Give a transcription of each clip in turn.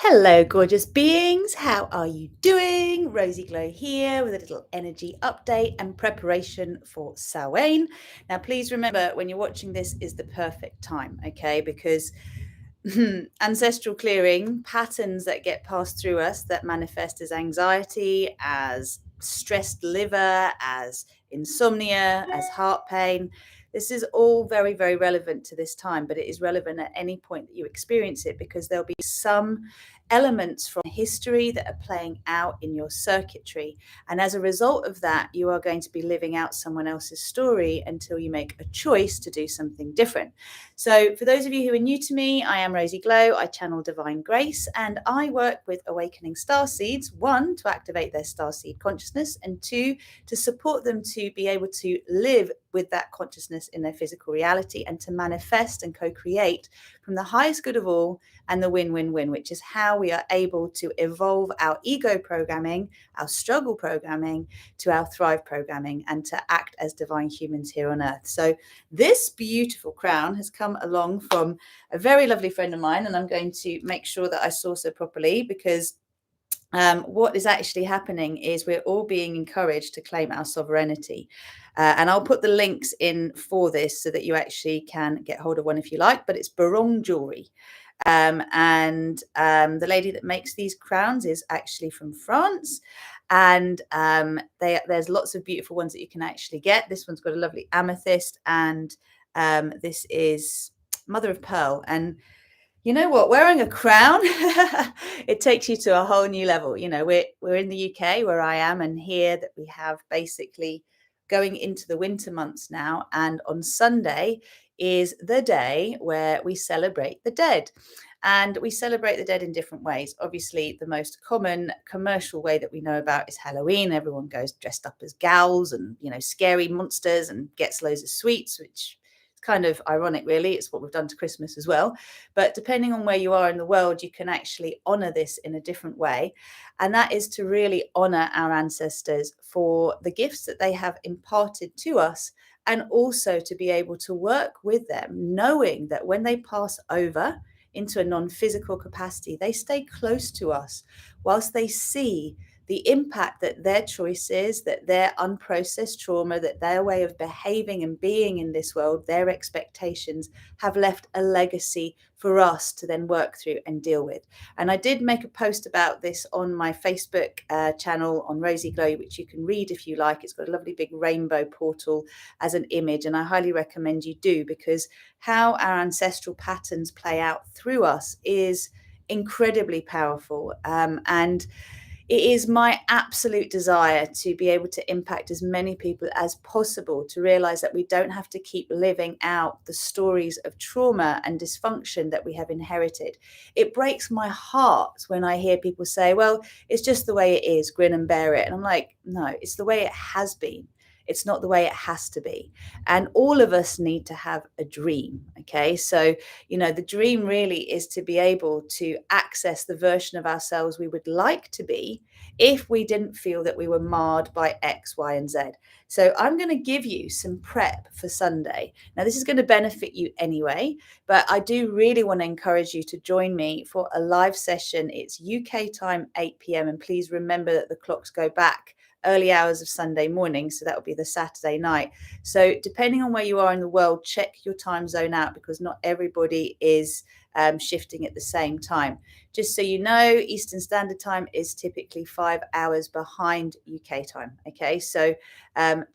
Hello, gorgeous beings. How are you doing? Rosie Glow here with a little energy update and preparation for Samhain. Now, please remember when you're watching this is the perfect time, okay? Because ancestral clearing patterns that get passed through us that manifest as anxiety, as stressed liver, as insomnia, as heart pain. This is all very, very relevant to this time, but it is relevant at any point that you experience it because there'll be some elements from history that are playing out in your circuitry. And as a result of that, you are going to be living out someone else's story until you make a choice to do something different. So, for those of you who are new to me, I am Rosie Glow. I channel Divine Grace and I work with awakening starseeds, one, to activate their starseed consciousness, and two, to support them to be able to live with that consciousness in their physical reality and to manifest and co-create from the highest good of all and the win-win-win, which is how we are able to evolve our ego programming, our struggle programming, to our thrive programming, and to act as divine humans here on earth. So this beautiful crown has come along from a very lovely friend of mine, and I'm going to make sure that I source her properly because what is actually happening is we're all being encouraged to claim our sovereignty. And I'll put the links in for this so that you actually can get hold of one if you like, but it's Barong Jewelry. The lady that makes these crowns is actually from France. And there's lots of beautiful ones that you can actually get. This one's got a lovely amethyst, and this is mother of pearl. And you know what? Wearing a crown, it takes you to a whole new level. You know, we're in the UK where I am, and here that we have basically going into the winter months now. And on Sunday is the day where we celebrate the dead. And we celebrate the dead in different ways. Obviously, the most common commercial way that we know about is Halloween. Everyone goes dressed up as gals and, you know, scary monsters and gets loads of sweets, which kind of ironic, really. It's what we've done to Christmas as well. But depending on where you are in the world, you can actually honor this in a different way. And that is to really honor our ancestors for the gifts that they have imparted to us, and also to be able to work with them, knowing that when they pass over into a non-physical capacity, they stay close to us whilst they see the impact that their choices, that their unprocessed trauma, that their way of behaving and being in this world, their expectations have left a legacy for us to then work through and deal with. And I did make a post about this on my Facebook channel on Rosie Glow, which you can read if you like. It's got a lovely big rainbow portal as an image, and I highly recommend you do, because how our ancestral patterns play out through us is incredibly powerful. And it is my absolute desire to be able to impact as many people as possible, to realize that we don't have to keep living out the stories of trauma and dysfunction that we have inherited. It breaks my heart when I hear people say, well, it's just the way it is, grin and bear it. And I'm like, no, it's the way it has been. It's not the way it has to be. And all of us need to have a dream. Okay. So, you know, the dream really is to be able to access the version of ourselves we would like to be if we didn't feel that we were marred by X, Y, and Z. So I'm going to give you some prep for Sunday. Now, this is going to benefit you anyway, but I do really want to encourage you to join me for a live session. It's UK time, 8 p.m. And please remember that the clocks go back early hours of Sunday morning. So that will be the Saturday night. So depending on where you are in the world, check your time zone out, because not everybody is shifting at the same time. Just so you know, Eastern Standard Time is typically 5 hours behind UK time. Okay, so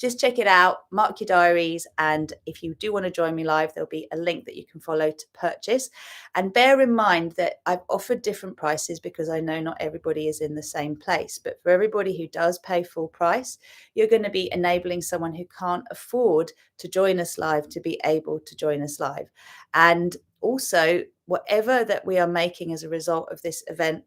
just check it out, mark your diaries, and if you do want to join me live, there'll be a link that you can follow to purchase. And bear in mind that I've offered different prices because I know not everybody is in the same place. But for everybody who does pay full price, you're going to be enabling someone who can't afford to join us live to be able to join us live. And also, whatever that we are making as a result of this event,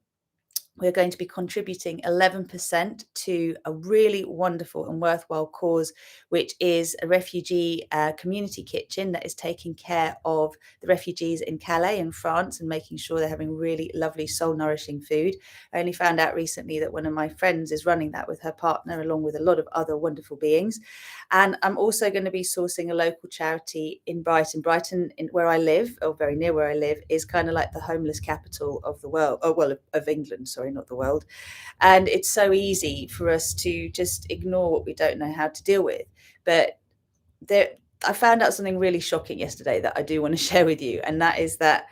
we're going to be contributing 11% to a really wonderful and worthwhile cause, which is a refugee community kitchen that is taking care of the refugees in Calais in France and making sure they're having really lovely soul-nourishing food. I only found out recently that one of my friends is running that with her partner, along with a lot of other wonderful beings. And I'm also going to be sourcing a local charity in Brighton. Brighton, where I live, or very near where I live, is kind of like the homeless capital of the world, of England, sorry, not the world. And it's so easy for us to just ignore what we don't know how to deal with. But I found out something really shocking yesterday that I do want to share with you, and that is that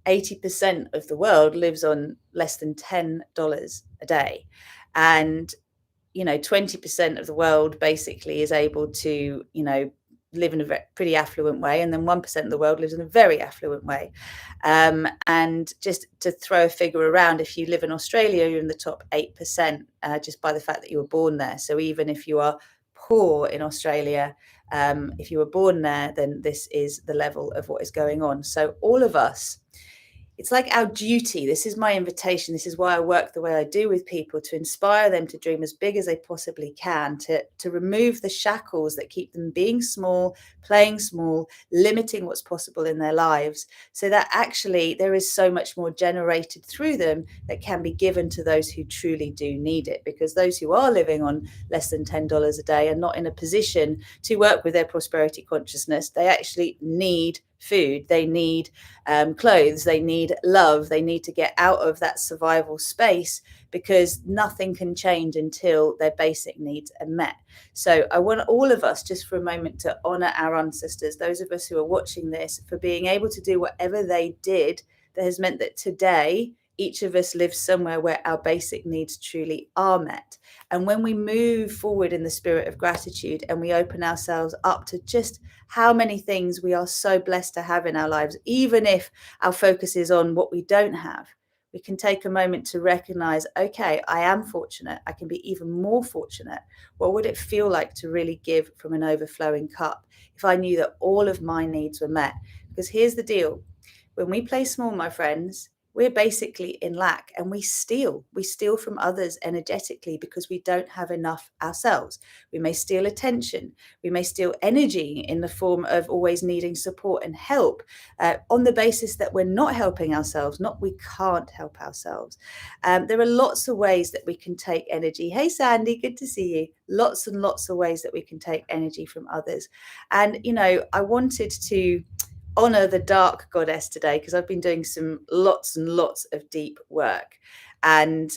80% of the world lives on less than $10 a day. And 20% of the world basically is able to, live in a pretty affluent way, and then 1% of the world lives in a very affluent way. And just to throw a figure around, if you live in Australia, you're in the top 8%, just by the fact that you were born there. So even if you are poor in Australia, if you were born there, then this is the level of what is going on. So all of us, it's like our duty. This is my invitation. This is why I work the way I do with people, to inspire them to dream as big as they possibly can, to remove the shackles that keep them being small, playing small, limiting what's possible in their lives, so that actually there is so much more generated through them that can be given to those who truly do need it. Because those who are living on less than $10 a day are not in a position to work with their prosperity consciousness. They actually need food, they need clothes, they need love, they need to get out of that survival space, because nothing can change until their basic needs are met. So I want all of us, just for a moment, to honor our ancestors, those of us who are watching this, for being able to do whatever they did that has meant that today each of us lives somewhere where our basic needs truly are met. And when we move forward in the spirit of gratitude and we open ourselves up to just how many things we are so blessed to have in our lives, even if our focus is on what we don't have, we can take a moment to recognize, okay, I am fortunate. I can be even more fortunate. What would it feel like to really give from an overflowing cup if I knew that all of my needs were met? Because here's the deal. When we play small, my friends, we're basically in lack, and we steal from others energetically because we don't have enough ourselves. We may steal attention, we may steal energy in the form of always needing support and help, on the basis that we're not helping ourselves, not we can't help ourselves. There are lots of ways that we can take energy. Hey Sandy, good to see you. Lots and lots of ways that we can take energy from others. And I wanted to honor the dark goddess today, because I've been doing lots and lots of deep work, and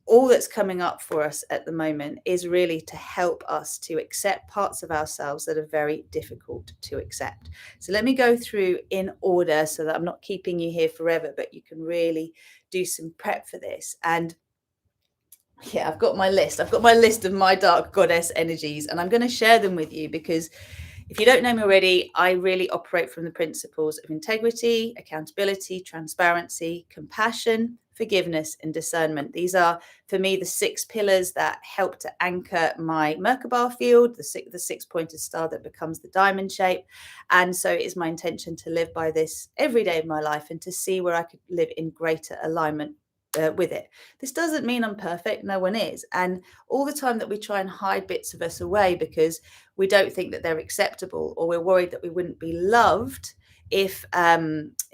all that's coming up for us at the moment is really to help us to accept parts of ourselves that are very difficult to accept. So let me go through in order so that I'm not keeping you here forever, but you can really do some prep for this. And yeah, I've got my list of my dark goddess energies, and I'm going to share them with you, because if you don't know me already, I really operate from the principles of integrity, accountability, transparency, compassion, forgiveness, and discernment. These are, for me, the 6 pillars that help to anchor my Merkaba field, the six-pointed star that becomes the diamond shape. And so it is my intention to live by this every day of my life, and to see where I could live in greater alignment with it. This doesn't mean I'm perfect. No one is. And all the time that we try and hide bits of us away because we don't think that they're acceptable, or we're worried that we wouldn't be loved if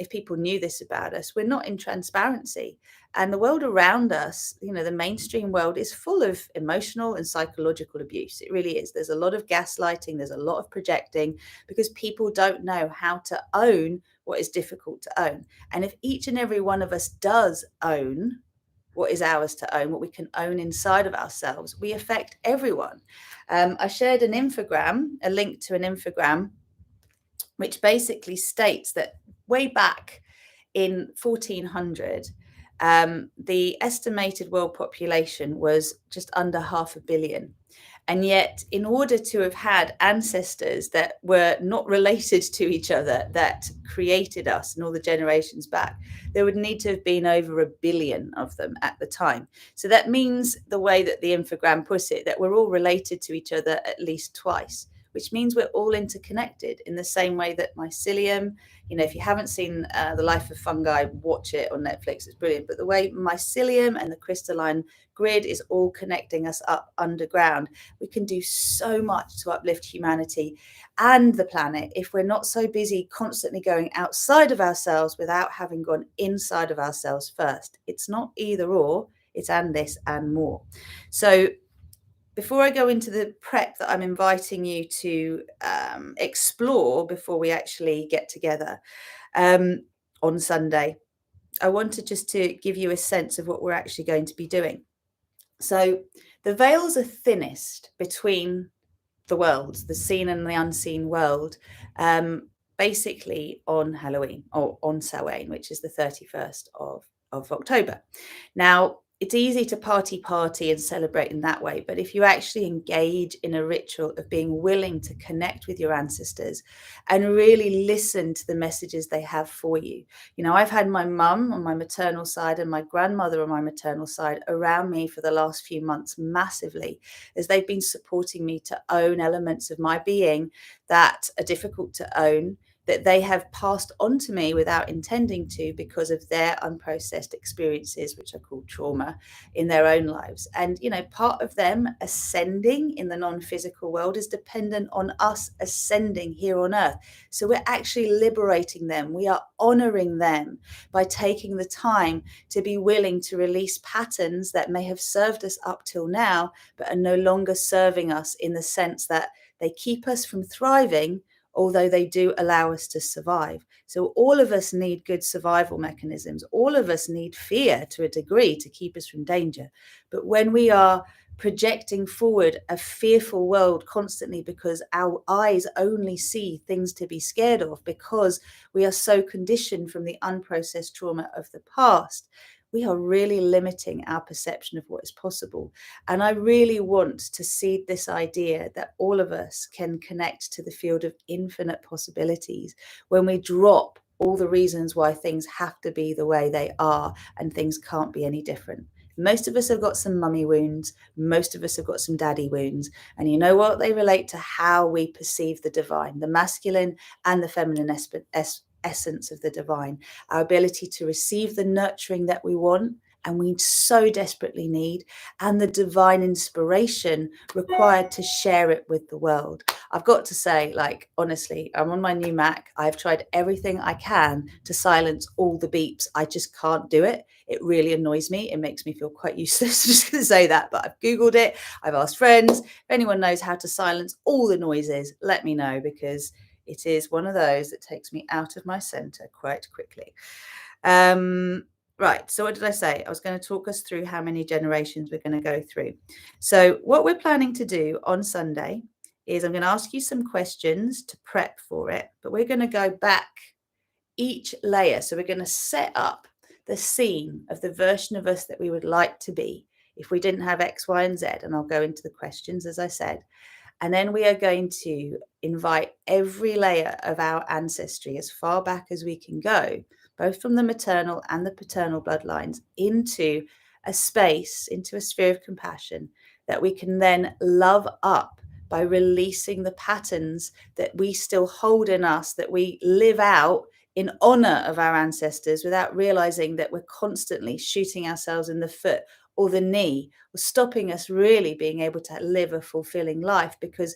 people knew this about us, we're not in transparency. And the world around us, the mainstream world, is full of emotional and psychological abuse. It really is. There's a lot of gaslighting. There's a lot of projecting, because people don't know how to own what is difficult to own. And if each and every one of us does own what is ours to own, what we can own inside of ourselves, we affect everyone. I shared an infogram, a link to an infogram, which basically states that way back in 1400, the estimated world population was just under 500 million. And yet, in order to have had ancestors that were not related to each other, that created us and all the generations back, there would need to have been over 1 billion of them at the time. So that means, the way that the infogram puts it, that we're all related to each other at least twice. which means we're all interconnected in the same way that mycelium, if you haven't seen The Life of Fungi, watch it on Netflix, it's brilliant. But the way mycelium and the crystalline grid is all connecting us up underground, we can do so much to uplift humanity and the planet if we're not so busy constantly going outside of ourselves without having gone inside of ourselves first. It's not either or, it's and this and more. So before I go into the prep that I'm inviting you to explore before we actually get together on Sunday, I wanted just to give you a sense of what we're actually going to be doing. So the veils are thinnest between the worlds, the seen and the unseen world, basically on Halloween or on Samhain, which is the 31st of October. Now, it's easy to party and celebrate in that way. But if you actually engage in a ritual of being willing to connect with your ancestors and really listen to the messages they have for you. I've had my mum on my maternal side and my grandmother on my maternal side around me for the last few months massively, as they've been supporting me to own elements of my being that are difficult to own, that they have passed on to me without intending to because of their unprocessed experiences, which are called trauma, in their own lives. And, part of them ascending in the non-physical world is dependent on us ascending here on earth. So we're actually liberating them. We are honoring them by taking the time to be willing to release patterns that may have served us up till now, but are no longer serving us in the sense that they keep us from thriving, although they do allow us to survive. So all of us need good survival mechanisms. All of us need fear to a degree to keep us from danger. But when we are projecting forward a fearful world constantly because our eyes only see things to be scared of, because we are so conditioned from the unprocessed trauma of the past, we are really limiting our perception of what is possible. And I really want to seed this idea that all of us can connect to the field of infinite possibilities when we drop all the reasons why things have to be the way they are and things can't be any different. Most of us have got some mummy wounds. Most of us have got some daddy wounds. And you know what? They relate to how we perceive the divine, the masculine and the feminine essence of the divine, our ability to receive the nurturing that we want and we so desperately need, and the divine inspiration required to share it with the world. I've got to say, honestly, I'm on my new Mac. I've tried everything I can to silence all the beeps. I just can't do it. It really annoys me. It makes me feel quite useless just to say that, but I've Googled it. I've asked friends. If anyone knows how to silence all the noises, let me know, because it is one of those that takes me out of my center quite quickly. Right, so what did I say? I was going to talk us through how many generations we're going to go through. So what we're planning to do on Sunday is I'm going to ask you some questions to prep for it, but we're going to go back each layer. So we're going to set up the scene of the version of us that we would like to be if we didn't have X, Y, and Z. And I'll go into the questions, as I said. And then we are going to invite every layer of our ancestry as far back as we can go, both from the maternal and the paternal bloodlines, into a space, into a sphere of compassion that we can then love up by releasing the patterns that we still hold in us, that we live out in honor of our ancestors without realizing that we're constantly shooting ourselves in the foot or the knee, or stopping us really being able to live a fulfilling life, because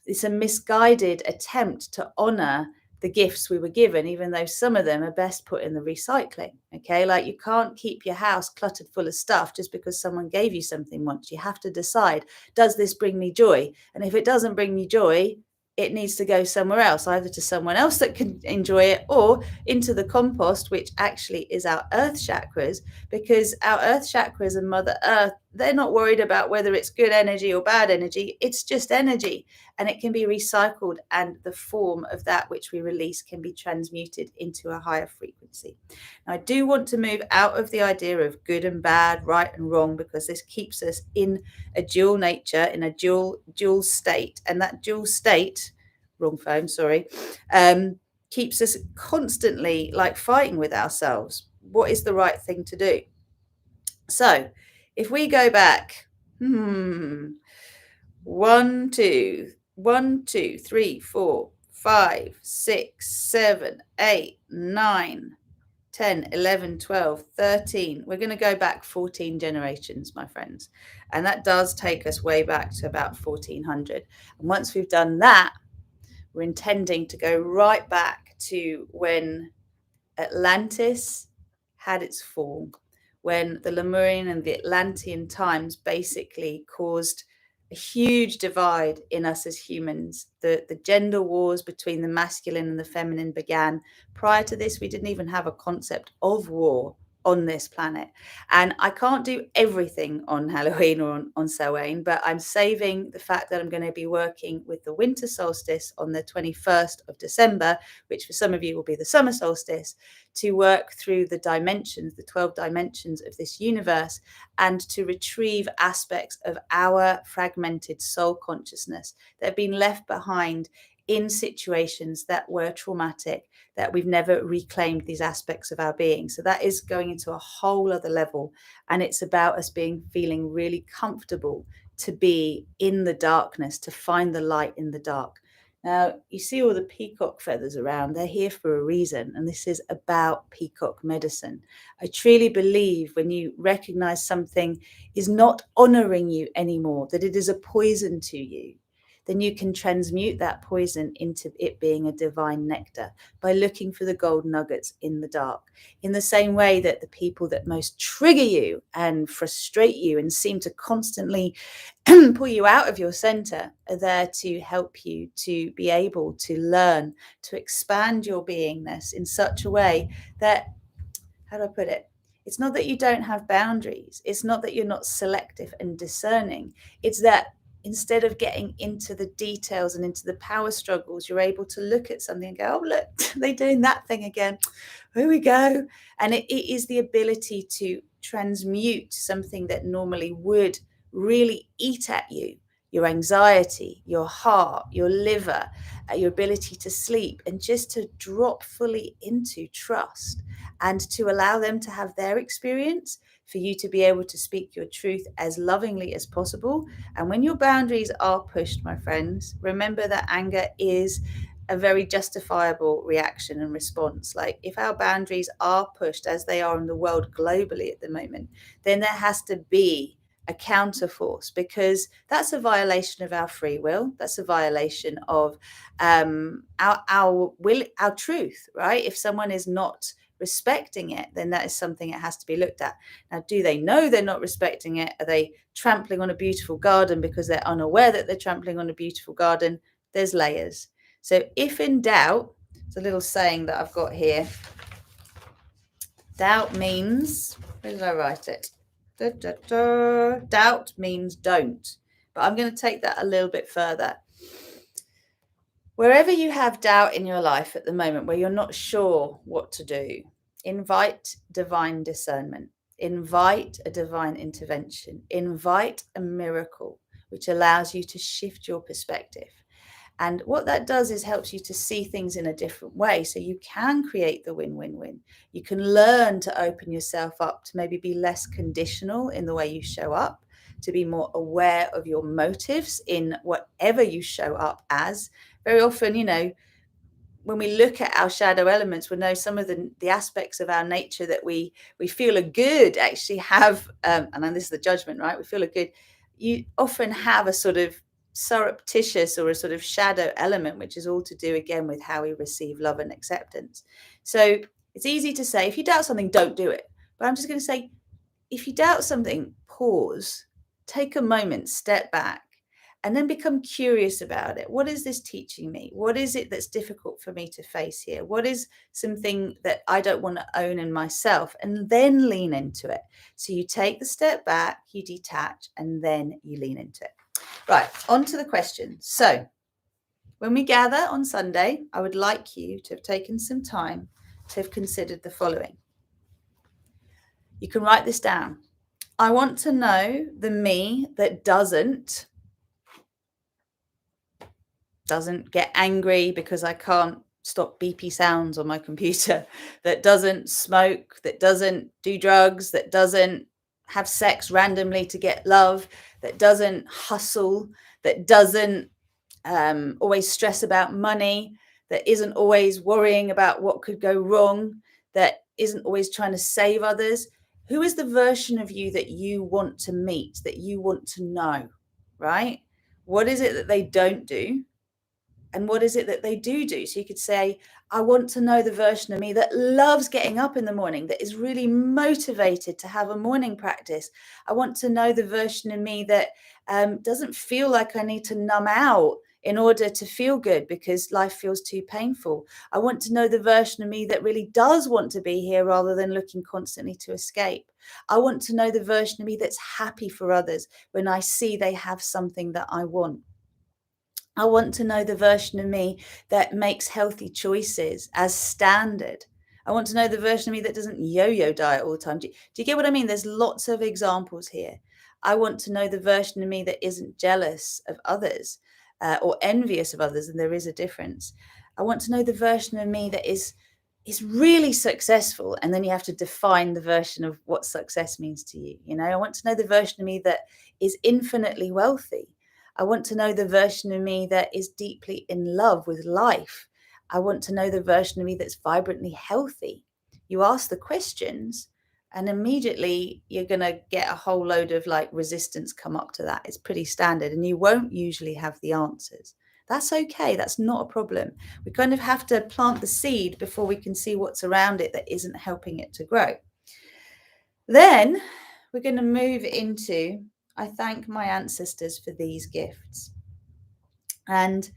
it's a misguided attempt to honor the gifts we were given, even though some of them are best put in the recycling. Okay, you can't keep your house cluttered full of stuff just because someone gave you something once. You have to decide, does this bring me joy? And if it doesn't bring me joy, it needs to go somewhere else, either to someone else that can enjoy it or into the compost, which actually is our earth chakras, because our earth chakras and Mother Earth, they're not worried about whether it's good energy or bad energy. It's just energy, and it can be recycled, and the form of that which we release can be transmuted into a higher frequency. Now, I do want to move out of the idea of good and bad, right and wrong, because this keeps us in a dual nature, in a dual state, and that dual state, wrong phone, sorry, keeps us constantly fighting with ourselves. What is the right thing to do? So if we go back 1, 2, 1, 2, 3, 4, 5, 6, 7, 8, 9, 10, 11, 12, 13. We're going to go back 14 generations, my friends. And that does take us way back to about 1400. And once we've done that, we're intending to go right back to when Atlantis had its fall, when the Lemurian and the Atlantean times basically caused a huge divide in us as humans. The gender wars between the masculine and the feminine began. Prior to this, we didn't even have a concept of war on this planet. And I can't do everything on Halloween or on Samhain, but I'm saving the fact that I'm going to be working with the winter solstice on the 21st of December, which for some of you will be the summer solstice, to work through the dimensions, the 12 dimensions of this universe, and to retrieve aspects of our fragmented soul consciousness that have been left behind in situations that were traumatic, that we've never reclaimed these aspects of our being. So that is going into a whole other level. And it's about us feeling really comfortable to be in the darkness, to find the light in the dark. Now, you see all the peacock feathers around, they're here for a reason. And this is about peacock medicine. I truly believe when you recognize something is not honoring you anymore, that it is a poison to you, then you can transmute that poison into it being a divine nectar by looking for the gold nuggets in the dark. In the same way that the people that most trigger you and frustrate you and seem to constantly pull you out of your center are there to help you to be able to learn, to expand your beingness in such a way that, how do I put it? It's not that you don't have boundaries. It's not that you're not selective and discerning. It's that instead of getting into the details and into the power struggles, you're able to look at something and go, oh, look, they're doing that thing again. Here we go. And it is the ability to transmute something that normally would really eat at you, your anxiety, your heart, your liver, your ability to sleep, and just to drop fully into trust and to allow them to have their experience, for you to be able to speak your truth as lovingly as possible. And when your boundaries are pushed, my friends, remember that anger is a very justifiable reaction and response. Like if our boundaries are pushed as they are in the world globally at the moment, then there has to be a counterforce, because that's a violation of our free will. That's a violation of our will, our truth, right? If someone is not respecting it, then that is something that has to be looked at. Now, do they know they're not respecting it? Are they trampling on a beautiful garden because they're unaware that they're trampling on a beautiful garden? There's layers. So if in doubt, it's a little saying that I've got here. Doubt means, where did I write it? Doubt means don't. But I'm going to take that a little bit further. Wherever you have doubt in your life at the moment, where you're not sure what to do, invite divine discernment, invite a divine intervention, invite a miracle, which allows you to shift your perspective. And what that does is helps you to see things in a different way. So you can create the win-win-win. You can learn to open yourself up to maybe be less conditional in the way you show up, to be more aware of your motives in whatever you show up as. Very often, when we look at our shadow elements, we know some of the aspects of our nature that we feel are good actually have, and then this is the judgment, right? We feel are good. You often have a sort of surreptitious or a sort of shadow element, which is all to do again with how we receive love and acceptance. So it's easy to say, if you doubt something, don't do it. But I'm just going to say, if you doubt something, pause, take a moment, step back, and then become curious about it. What is this teaching me? What is it that's difficult for me to face here? What is something that I don't want to own in myself? And then lean into it. So you take the step back, you detach, and then you lean into it. Right, on to the question. So when we gather on Sunday, I would like you to have taken some time to have considered the following. You can write this down. I want to know the me that doesn't get angry because I can't stop beepy sounds on my computer, that doesn't smoke, that doesn't do drugs, that doesn't have sex randomly to get love, that doesn't hustle, that doesn't always stress about money, that isn't always worrying about what could go wrong, that isn't always trying to save others? Who is the version of you that you want to meet, that you want to know, right? What is it that they don't do? And what is it that they do? So you could say, I want to know the version of me that loves getting up in the morning, that is really motivated to have a morning practice. I want to know the version of me that doesn't feel like I need to numb out in order to feel good because life feels too painful. I want to know the version of me that really does want to be here rather than looking constantly to escape. I want to know the version of me that's happy for others when I see they have something that I want. I want to know the version of me that makes healthy choices as standard. I want to know the version of me that doesn't yo-yo diet all the time. Do you get what I mean? There's lots of examples here. I want to know the version of me that isn't jealous of others or envious of others, and there is a difference. I want to know the version of me that is really successful, and then you have to define the version of what success means to you. You know, I want to know the version of me that is infinitely wealthy. I want to know the version of me that is deeply in love with life. I want to know the version of me that's vibrantly healthy. You ask the questions, and immediately you're going to get a whole load of like resistance come up to that. It's pretty standard, and you won't usually have the answers. That's okay. That's not a problem. We kind of have to plant the seed before we can see what's around it that isn't helping it to grow. Then we're going to move into, I thank my ancestors for these gifts. And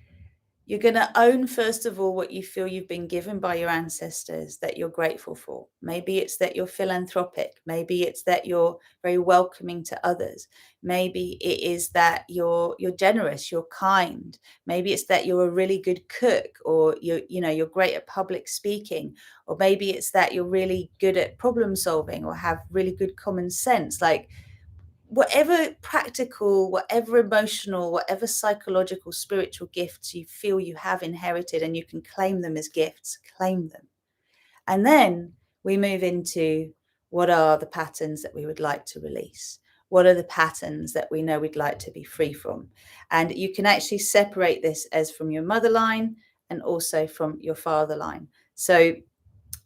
you're going to own, first of all, what you feel you've been given by your ancestors that you're grateful for. Maybe it's that you're philanthropic. Maybe it's that you're very welcoming to others. Maybe it is that you're generous, you're kind. Maybe it's that you're a really good cook, or you're great at public speaking. Or maybe it's that you're really good at problem solving or have really good common sense. Like, whatever practical, whatever emotional, whatever psychological, spiritual gifts you feel you have inherited and you can claim them as gifts, claim them. And then we move into, what are the patterns that we would like to release? What are the patterns that we know we'd like to be free from? And you can actually separate this as from your mother line and also from your father line. So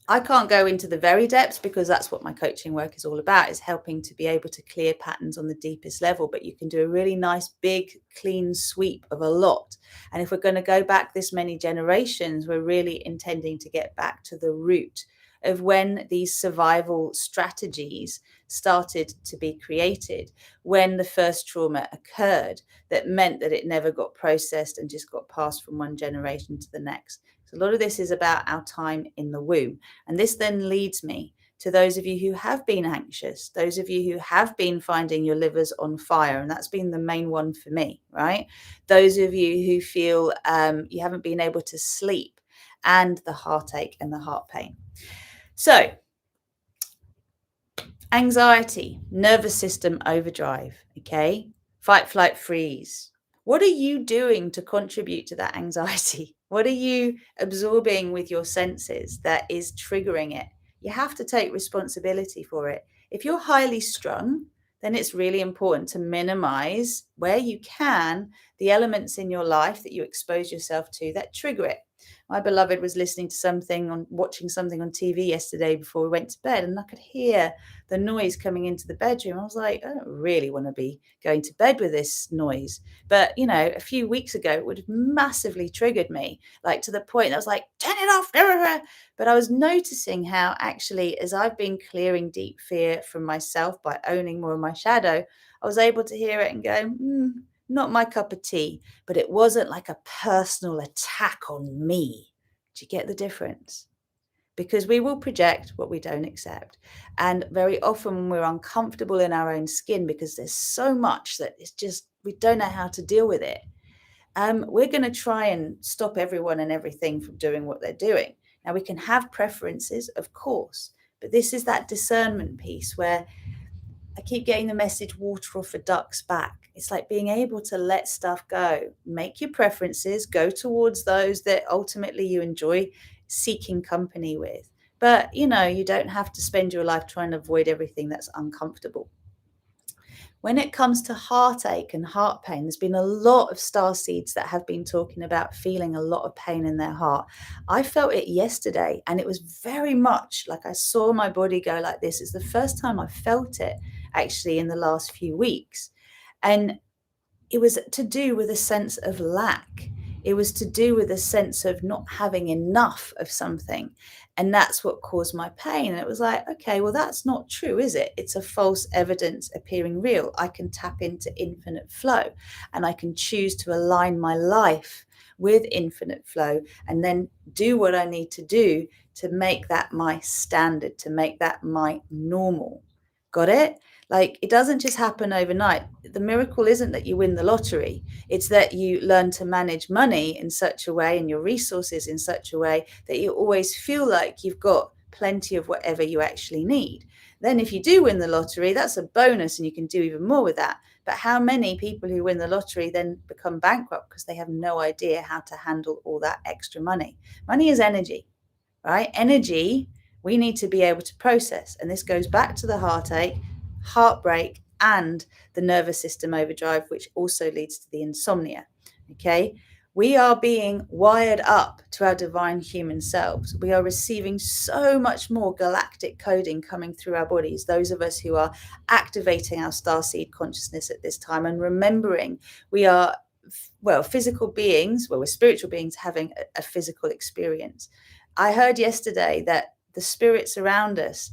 I can't go into the very depths because that's what my coaching work is all about, is helping to be able to clear patterns on the deepest level. But you can do a really nice, big, clean sweep of a lot. And if we're going to go back this many generations, we're really intending to get back to the root of when these survival strategies started to be created, when the first trauma occurred that meant that it never got processed and just got passed from one generation to the next. So a lot of this is about our time in the womb. And this then leads me to those of you who have been anxious, those of you who have been finding your livers on fire. And that's been the main one for me, right? Those of you who feel you haven't been able to sleep, and the heartache and the heart pain. So anxiety, nervous system overdrive, okay? Fight, flight, freeze. What are you doing to contribute to that anxiety? What are you absorbing with your senses that is triggering it? You have to take responsibility for it. If you're highly strung, then it's really important to minimize, where you can, the elements in your life that you expose yourself to that trigger it. My beloved was watching something on TV yesterday before we went to bed, and I could hear the noise coming into the bedroom. I was like, I don't really want to be going to bed with this noise. But, a few weeks ago, it would have massively triggered me, like to the point I was like, turn it off. But I was noticing how actually, as I've been clearing deep fear from myself by owning more of my shadow, I was able to hear it and go, not my cup of tea. But it wasn't like a personal attack on me. Do you get the difference? Because we will project what we don't accept. And very often when we're uncomfortable in our own skin, because there's so much that it's just, we don't know how to deal with it, we're going to try and stop everyone and everything from doing what they're doing. Now, we can have preferences, of course, but this is that discernment piece where I keep getting the message, water off a duck's back. It's like being able to let stuff go, make your preferences, go towards those that ultimately you enjoy seeking company with. But, you don't have to spend your life trying to avoid everything that's uncomfortable. When it comes to heartache and heart pain, there's been a lot of star seeds that have been talking about feeling a lot of pain in their heart. I felt it yesterday, and it was very much like I saw my body go like this. It's the first time I felt it actually in the last few weeks. And it was to do with a sense of lack. It was to do with a sense of not having enough of something. And that's what caused my pain. And it was like, okay, well, that's not true, is it? It's a false evidence appearing real. I can tap into infinite flow, and I can choose to align my life with infinite flow and then do what I need to do to make that my standard, to make that my normal. Got it? Like, it doesn't just happen overnight. The miracle isn't that you win the lottery. It's that you learn to manage money in such a way and your resources in such a way that you always feel like you've got plenty of whatever you actually need. Then if you do win the lottery, that's a bonus and you can do even more with that. But how many people who win the lottery then become bankrupt because they have no idea how to handle all that extra money? Money is energy, right? Energy we need to be able to process. And this goes back to the heartache, heartbreak, and the nervous system overdrive, which also leads to the insomnia. Okay. We are being wired up to our divine human selves. We are receiving so much more galactic coding coming through our bodies. Those of us who are activating our starseed consciousness at this time and remembering we are, well, physical beings, well, we're spiritual beings having a physical experience. I heard yesterday that the spirits around us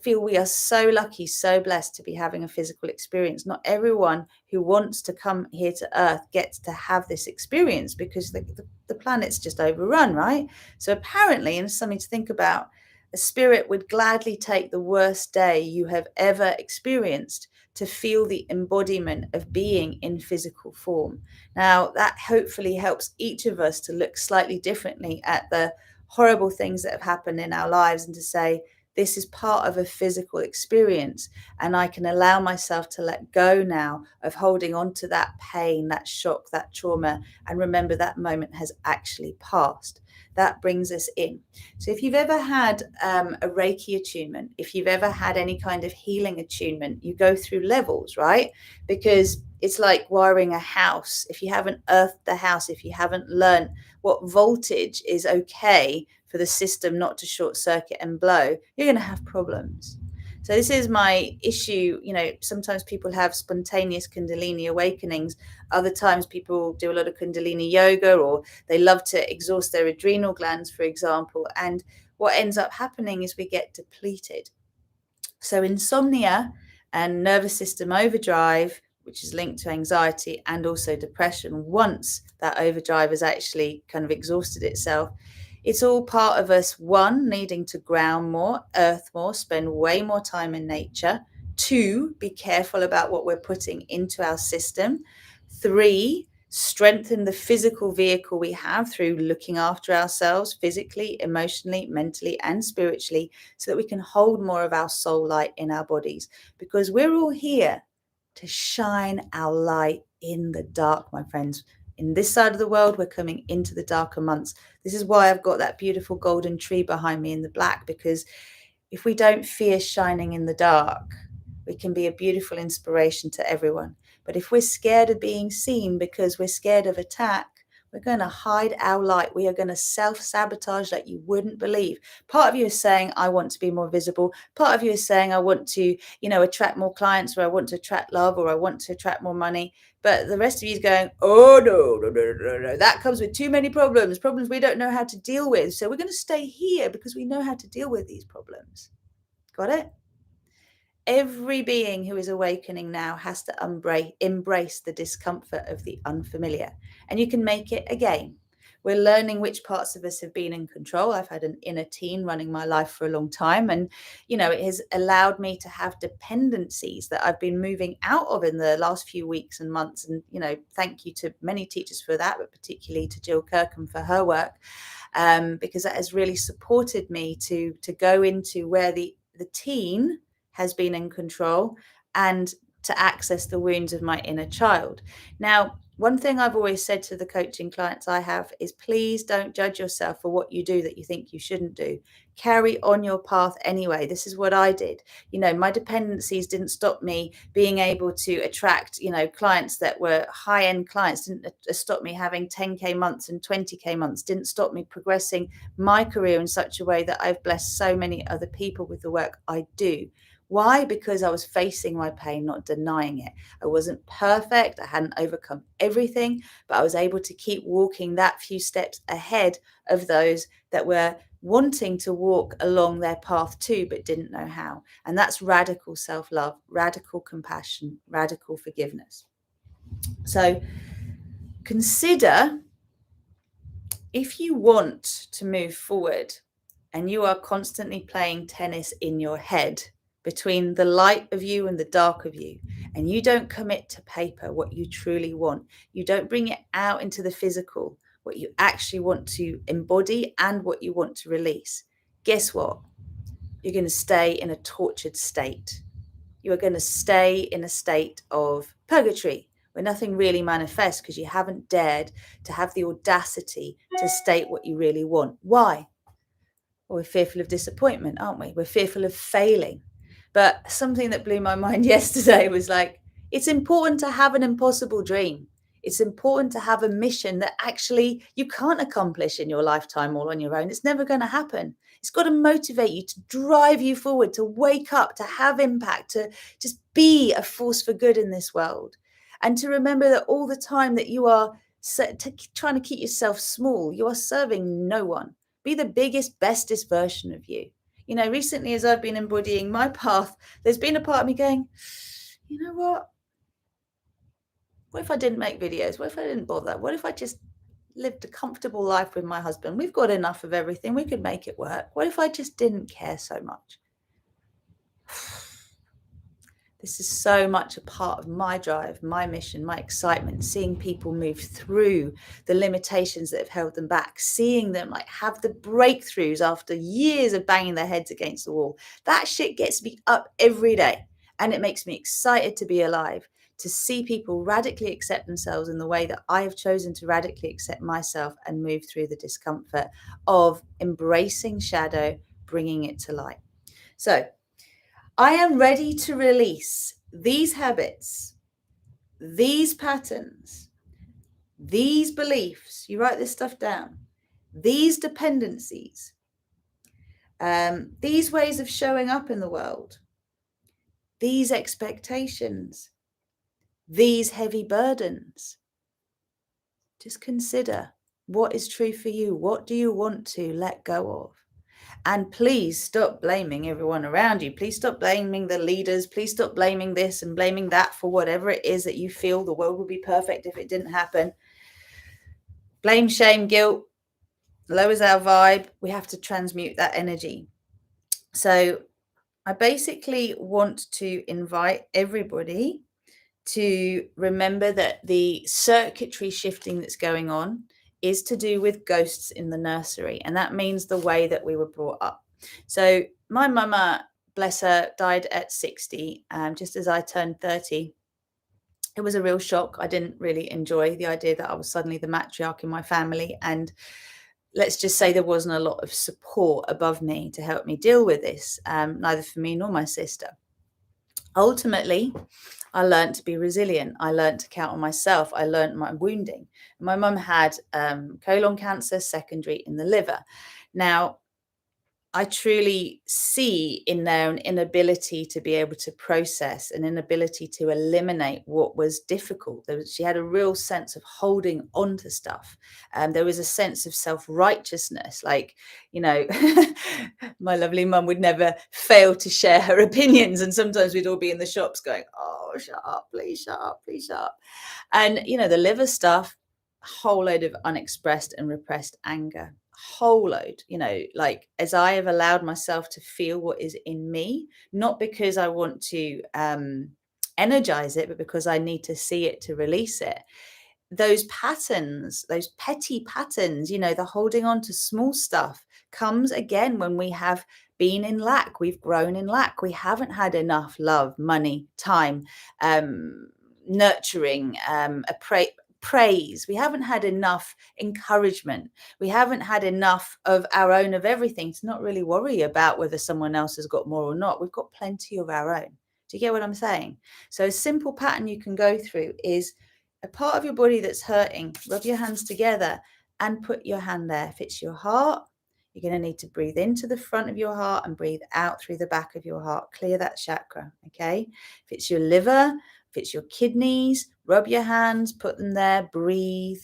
feel we are so lucky, so blessed to be having a physical experience. Not everyone who wants to come here to Earth gets to have this experience because the planet's just overrun, right? So apparently, and something to think about, a spirit would gladly take the worst day you have ever experienced to feel the embodiment of being in physical form. Now, that hopefully helps each of us to look slightly differently at the horrible things that have happened in our lives and to say, this is part of a physical experience, and I can allow myself to let go now of holding on to that pain, that shock, that trauma, and remember that moment has actually passed. That brings us in. So if you've ever had a Reiki attunement, if you've ever had any kind of healing attunement, you go through levels, right? Because it's like wiring a house. If you haven't earthed the house, if you haven't learned what voltage is okay for the system not to short circuit and blow, you're going to have problems. So this is my issue. You know, sometimes people have spontaneous Kundalini awakenings. Other times people do a lot of Kundalini yoga, or they love to exhaust their adrenal glands, for example. And what ends up happening is we get depleted. So insomnia and nervous system overdrive, which is linked to anxiety and also depression, once that overdrive has actually kind of exhausted itself, it's all part of us, one, needing to ground more, earth more, spend way more time in nature. Two, be careful about what we're putting into our system. Three, strengthen the physical vehicle we have through looking after ourselves physically, emotionally, mentally, and spiritually, so that we can hold more of our soul light in our bodies. Because we're all here to shine our light in the dark, my friends. In this side of the world, we're coming into the darker months. This is why I've got that beautiful golden tree behind me in the black, because if we don't fear shining in the dark, we can be a beautiful inspiration to everyone. But if we're scared of being seen because we're scared of attack, we're going to hide our light. We are going to self-sabotage like you wouldn't believe. Part of you is saying, I want to be more visible. Part of you is saying, I want to, attract more clients, or I want to attract love, or I want to attract more money. But the rest of you is going, oh, no. That comes with too many problems we don't know how to deal with. So we're going to stay here because we know how to deal with these problems. Got it? Every being who is awakening now has to embrace the discomfort of the unfamiliar. And you can make it a game. We're learning which parts of us have been in control. I've had an inner teen running my life for a long time. And, it has allowed me to have dependencies that I've been moving out of in the last few weeks and months. And, thank you to many teachers for that, but particularly to Jill Kirkham for her work, because that has really supported me to go into where the teen has been in control and to access the wounds of my inner child. Now, one thing I've always said to the coaching clients I have is, please don't judge yourself for what you do that you think you shouldn't do. Carry on your path anyway. This is what I did. My dependencies didn't stop me being able to attract, clients that were high-end clients, didn't stop me having 10K months and 20K months, didn't stop me progressing my career in such a way that I've blessed so many other people with the work I do. Why? Because I was facing my pain, not denying it. I wasn't perfect. I hadn't overcome everything, but I was able to keep walking that few steps ahead of those that were wanting to walk along their path too, but didn't know how. And that's radical self-love, radical compassion, radical forgiveness. So consider, if you want to move forward and you are constantly playing tennis in your head between the light of you and the dark of you, and you don't commit to paper what you truly want, you don't bring it out into the physical, what you actually want to embody and what you want to release, guess what? You're going to stay in a tortured state. You are going to stay in a state of purgatory where nothing really manifests because you haven't dared to have the audacity to state what you really want. Why? Well, we're fearful of disappointment, aren't we? We're fearful of failing. But something that blew my mind yesterday was like, it's important to have an impossible dream. It's important to have a mission that actually you can't accomplish in your lifetime all on your own. It's never going to happen. It's got to motivate you, to drive you forward, to wake up, to have impact, to just be a force for good in this world. And to remember that all the time that you are trying to keep yourself small, you are serving no one. Be the biggest, bestest version of you. Recently, as I've been embodying my path, there's been a part of me going, you know what? What if I didn't make videos? What if I didn't bother? What if I just lived a comfortable life with my husband? We've got enough of everything. We could make it work. What if I just didn't care so much? This is so much a part of my drive, my mission, my excitement, seeing people move through the limitations that have held them back, seeing them have the breakthroughs after years of banging their heads against the wall. That shit gets me up every day, and it makes me excited to be alive, to see people radically accept themselves in the way that I have chosen to radically accept myself and move through the discomfort of embracing shadow, bringing it to light. So I am ready to release these habits, these patterns, these beliefs. You write this stuff down. These dependencies, these ways of showing up in the world, these expectations, these heavy burdens. Just consider what is true for you. What do you want to let go of? And please stop blaming everyone around you. Please stop blaming the leaders. Please stop blaming this and blaming that for whatever it is that you feel the world would be perfect if it didn't happen. Blame, shame, guilt lowers our vibe. We have to transmute that energy. So I basically want to invite everybody to remember that the circuitry shifting that's going on is to do with ghosts in the nursery. And that means the way that we were brought up. So my mama, bless her, died at 60, just as I turned 30. It was a real shock. I didn't really enjoy the idea that I was suddenly the matriarch in my family. And let's just say there wasn't a lot of support above me to help me deal with this, neither for me nor my sister. Ultimately, I learned to be resilient. I learned to count on myself. I learned my wounding. My mum had colon cancer, secondary in the liver. Now, I truly see in there an inability to be able to process, an inability to eliminate what was difficult. She had a real sense of holding on to stuff. There was a sense of self-righteousness, my lovely mum would never fail to share her opinions. And sometimes we'd all be in the shops going, oh, shut up, please shut up, please shut up. And, the liver stuff, a whole load of unexpressed and repressed anger. Whole load, as I have allowed myself to feel what is in me, not because I want to energize it, but because I need to see it to release it. Those patterns, those petty patterns, the holding on to small stuff comes again when we have been in lack, we've grown in lack, we haven't had enough love, money, time, nurturing, praise. We haven't had enough encouragement. We haven't had enough of our own of everything to not really worry about whether someone else has got more or not. We've got plenty of our own. Do you get what I'm saying? So a simple pattern you can go through is a part of your body that's hurting. Rub your hands together and put your hand there. If it's your heart, you're going to need to breathe into the front of your heart and breathe out through the back of your heart. Clear that chakra, okay? If it's your liver, if it's your kidneys, rub your hands, put them there, breathe,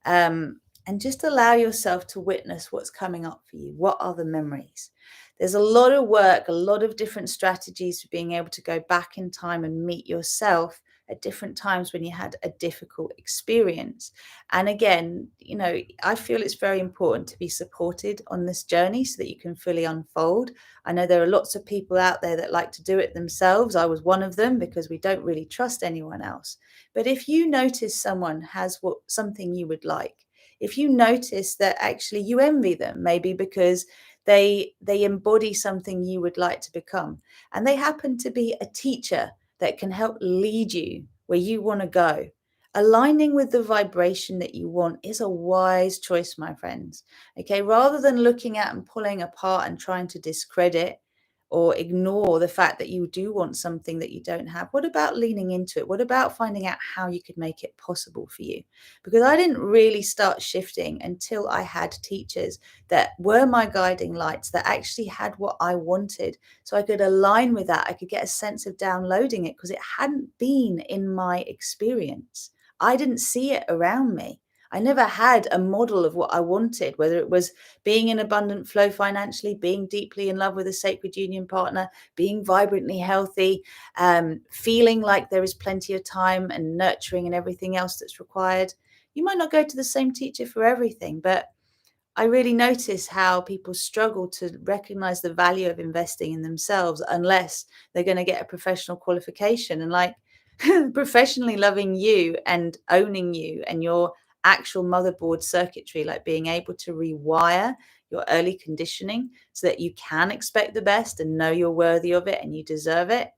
and just allow yourself to witness what's coming up for you. What are the memories? There's a lot of work, a lot of different strategies for being able to go back in time and meet yourself at different times when you had a difficult experience. And again, you know, I feel it's very important to be supported on this journey so that you can fully unfold. I know there are lots of people out there that like to do it themselves. I was one of them because we don't really trust anyone else. But if you notice someone has something you would like, if you notice that actually you envy them, maybe because they embody something you would like to become, and they happen to be a teacher that can help lead you where you want to go. Aligning with the vibration that you want is a wise choice, my friends. Okay, rather than looking at and pulling apart and trying to discredit or ignore the fact that you do want something that you don't have, what about leaning into it? What about finding out how you could make it possible for you? Because I didn't really start shifting until I had teachers that were my guiding lights, that actually had what I wanted, so I could align with that. I could get a sense of downloading it because it hadn't been in my experience. I didn't see it around me. I never had a model of what I wanted, whether it was being in abundant flow financially, being deeply in love with a sacred union partner, being vibrantly healthy, feeling like there is plenty of time and nurturing and everything else that's required. You might not go to the same teacher for everything, but I really notice how people struggle to recognize the value of investing in themselves unless they're going to get a professional qualification. And like professionally loving you and owning you and your actual motherboard circuitry, like being able to rewire your early conditioning so that you can expect the best and know you're worthy of it and you deserve it.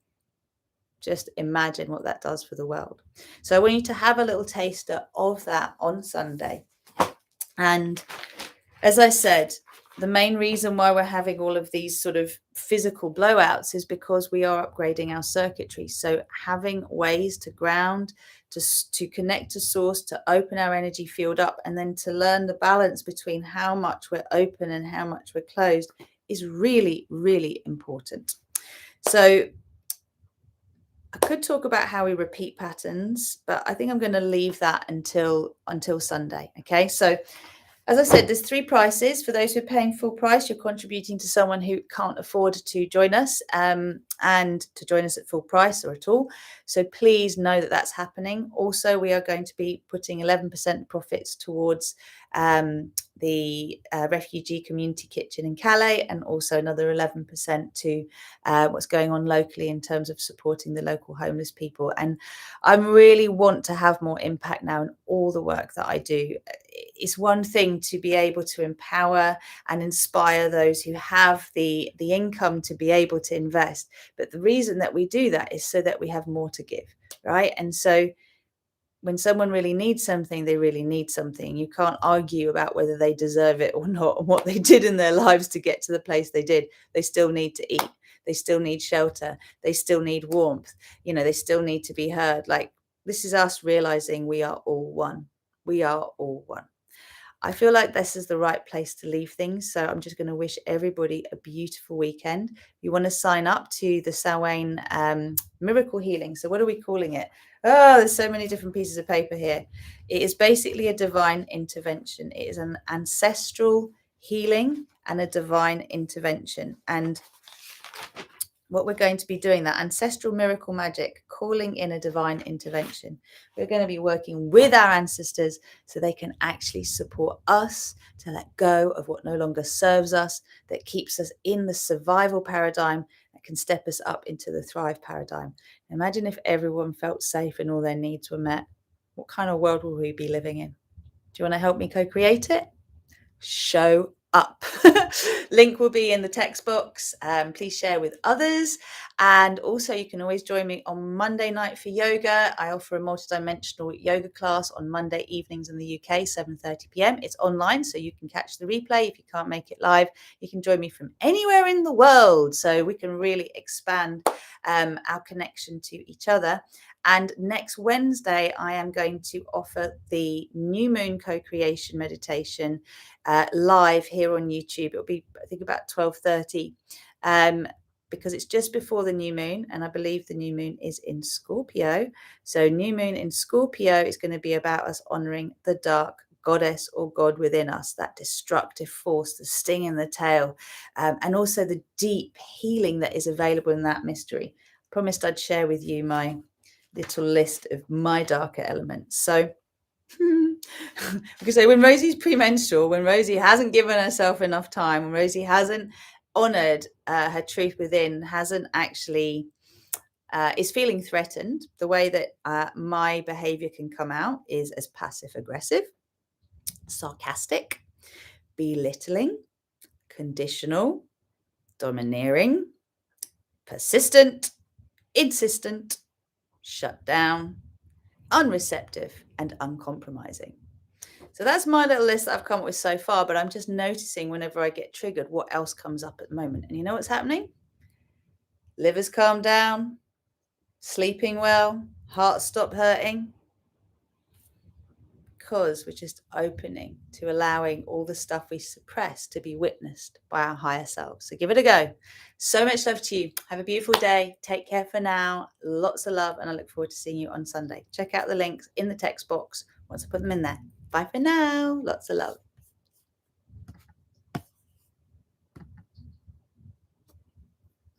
Just imagine what that does for the world. So I want you to have a little taster of that on Sunday. And as I said, the main reason why we're having all of these sort of physical blowouts is because we are upgrading our circuitry. So having ways to ground, to connect to source, to open our energy field up, and then to learn the balance between how much we're open and how much we're closed is really, really important. So I could talk about how we repeat patterns, but I think I'm going to leave that until Sunday. Okay, so as I said, there's 3 prices. For those who are paying full price, you're contributing to someone who can't afford to join us and to join us at full price or at all. So please know that that's happening. Also, we are going to be putting 11% profits towards the refugee community kitchen in Calais, and also another 11% to what's going on locally in terms of supporting the local homeless people. And I really want to have more impact now in all the work that I do. It's one thing to be able to empower and inspire those who have the income to be able to invest. But the reason that we do that is so that we have more to give, right? And so when someone really needs something, they really need something. You can't argue about whether they deserve it or not, and what they did in their lives to get to the place they did. They still need to eat. They still need shelter. They still need warmth. You know, they still need to be heard. Like, this is us realizing we are all one. We are all one. I feel like this is the right place to leave things. So I'm just going to wish everybody a beautiful weekend. If you want to sign up to the Samhain Miracle Healing. So what are we calling it? Oh, there's so many different pieces of paper here. It is basically a divine intervention. It is an ancestral healing and a divine intervention. And what we're going to be doing, that ancestral miracle magic, calling in a divine intervention. We're going to be working with our ancestors so they can actually support us to let go of what no longer serves us, that keeps us in the survival paradigm, that can step us up into the thrive paradigm. Imagine if everyone felt safe and all their needs were met. What kind of world will we be living in? Do you want to help me co-create it? Show up. Link will be in the text box. Please share with others. And also you can always join me on Monday night for yoga. I offer a multidimensional yoga class on Monday evenings in the UK, 7:30 p.m. It's online, so you can catch the replay. If you can't make it live, you can join me from anywhere in the world. So we can really expand our connection to each other. And next Wednesday, I am going to offer the new moon co-creation meditation live here on YouTube. It'll be, I think, about 12:30 because it's just before the new moon. And I believe the new moon is in Scorpio. So new moon in Scorpio is going to be about us honoring the dark goddess or god within us, that destructive force, the sting in the tail, and also the deep healing that is available in that mystery. Promised I'd share with you my little list of my darker elements. So because when Rosie's premenstrual, when Rosie hasn't given herself enough time, when Rosie hasn't honored her truth within, hasn't actually is feeling threatened, the way that my behavior can come out is as passive aggressive, sarcastic, belittling, conditional, domineering, persistent, insistent, shut down, unreceptive, and uncompromising. So that's my little list that I've come up with so far, but I'm just noticing whenever I get triggered, what else comes up at the moment. And you know what's happening? Liver's calmed down, sleeping well, heart stop hurting, because we're just opening to allowing all the stuff we suppress to be witnessed by our higher selves. So give it a go. So much love to you. Have a beautiful day. Take care for now. Lots of love, and I look forward to seeing you on Sunday. Check out the links in the text box once I put them in there. Bye for now. Lots of love.